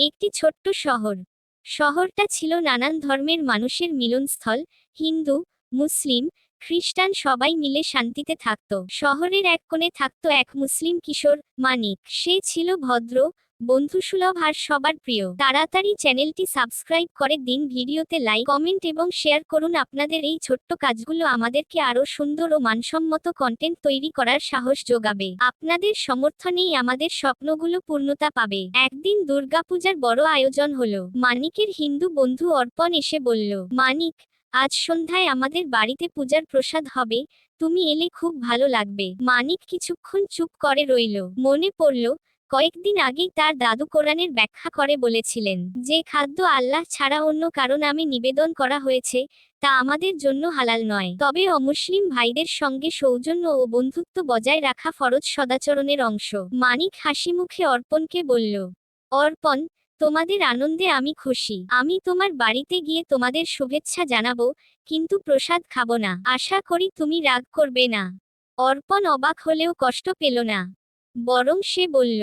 একটি ছোট্ট শহর। শহরটা ছিল নানান ধর্মের মানুষের মিলনস্থল। হিন্দু, মুসলিম, খ্রিস্টান সবাই মিলে শান্তিতে থাকত। শহরের এক কোণে থাকত এক মুসলিম কিশোর, মানিক। সে ছিল ভদ্র, বন্ধুসুলভ আর সবার প্রিয়। তাড়াতাড়ি চ্যানেলটি সাবস্ক্রাইব করে দিন, ভিডিওতে লাইক, কমেন্ট এবং শেয়ার করুন। আপনাদের এই ছোট্ট কাজগুলো আমাদেরকে আরো সুন্দর ও মানসম্মত কন্টেন্ট তৈরি করার সাহস যোগাবে। আপনাদের সমর্থনেই আমাদের স্বপ্নগুলো পূর্ণতা পাবে। একদিন দুর্গাপূজার বড় আয়োজন হলো। মানিকের হিন্দু বন্ধু অর্পণ এসে বলল, মানিক, আজ সন্ধ্যায় আমাদের বাড়িতে পূজার প্রসাদ হবে, তুমি এলে খুব ভালো লাগবে। মানিক কিছুক্ষণ চুপ করে রইল। মনে পড়ল, কয়েকদিন আগেই তার দাদু কোরআনের ব্যাখ্যা করে বলেছিলেন, যে খাদ্য আল্লাহ ছাড়া অন্য কারো নামে নিবেদন করা হয়েছে তা আমাদের জন্য হালাল নয়। তবে অমুসলিম ভাইদের সঙ্গে সৌজন্য ও বন্ধুত্ব বজায় রাখা ফরজ সদাচরণের অংশ। মানিক হাসি মুখে অর্পণকে বলল, অর্পণ, তোমাদের আনন্দে আমি খুশি। আমি তোমার বাড়িতে গিয়ে তোমাদের শুভেচ্ছা জানাবো, কিন্তু প্রসাদ খাবো না। আশা করি তুমি রাগ করবে না। অর্পণ অবাক হলেও কষ্ট পেল না, বরং সে বলল,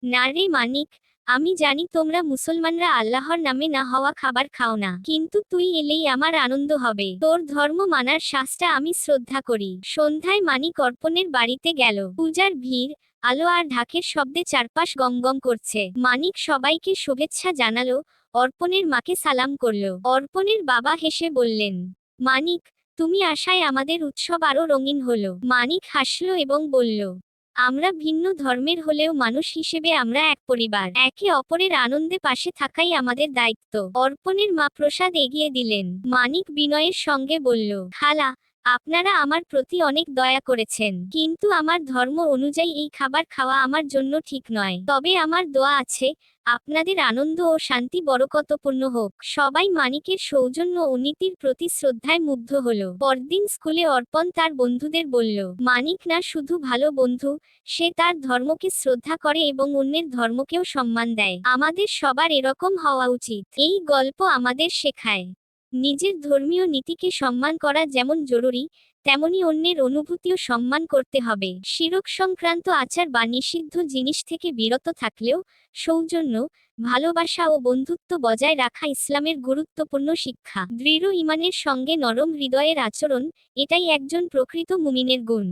না রে মানিক, আমি জানি তোমরা মুসলমানরা আল্লাহর নামে না হওয়া খাবার খাও না, কিন্তু তুই এলেই আমার আনন্দ হবে। তোর ধর্ম মানার শ্বাসটা আমি শ্রদ্ধা করি। সন্ধ্যায় মানিক অর্পণের বাড়িতে গেল। পূজার ভিড়, আলো আর ঢাকের শব্দে চারপাশ গমগম করছে। মানিক সবাইকে শুভেচ্ছা জানালো, অর্পণের মাকে সালাম করলো। অর্পণের বাবা হেসে বললেন, মানিক, তুমি আসায় আমাদের উৎসব আরো রঙিন হলো। মানিক হাসলো এবং বলল, আমরা ভিন্ন ধর্মের হলেও মানুষ হিসেবে আমরা এক পরিবার। একে অপরের আনন্দে পাশে থাকাই আমাদের দায়িত্ব। অর্পণের মা প্রসাদ এগিয়ে দিলেন। মানিক বিনয়ের সঙ্গে বলল, খালা, আপনারা আমার প্রতি অনেক দয়া করেছেন, কিন্তু আমার ধর্ম অনুযায়ী এই খাবার খাওয়া আমার জন্য ঠিক নয়। তবে আমার দোয়া আছে, আপনাদের আনন্দ ও শান্তি বরকতপূর্ণ হোক। সবাই মানিকের সৌজন্য ও নীতির প্রতি শ্রদ্ধায় মুগ্ধ হলো। পরদিন স্কুলে অর্পণ তার বন্ধুদের বলল, মানিক না শুধু ভালো বন্ধু, সে তার ধর্মকে শ্রদ্ধা করে এবং অন্যের ধর্মকেও সম্মান দেয়। আমাদের সবার এরকম হওয়া উচিত। এই গল্প আমাদের শেখায়, নিজের ধর্মীয় নীতিকে সম্মান করা যেমন জরুরি, তেমনি অন্যের অনুভূতিও সম্মান করতে হবে। শিরক সংক্রান্ত আচার বা নিষিদ্ধ জিনিস থেকে বিরত থাকলেও সৌজন্য, ভালোবাসা ও বন্ধুত্ব বজায় রাখা ইসলামের গুরুত্বপূর্ণ শিক্ষা। দৃঢ় ঈমানের সঙ্গে নরম হৃদয়ের আচরণ, এটাই একজন প্রকৃত মুমিনের গুণ।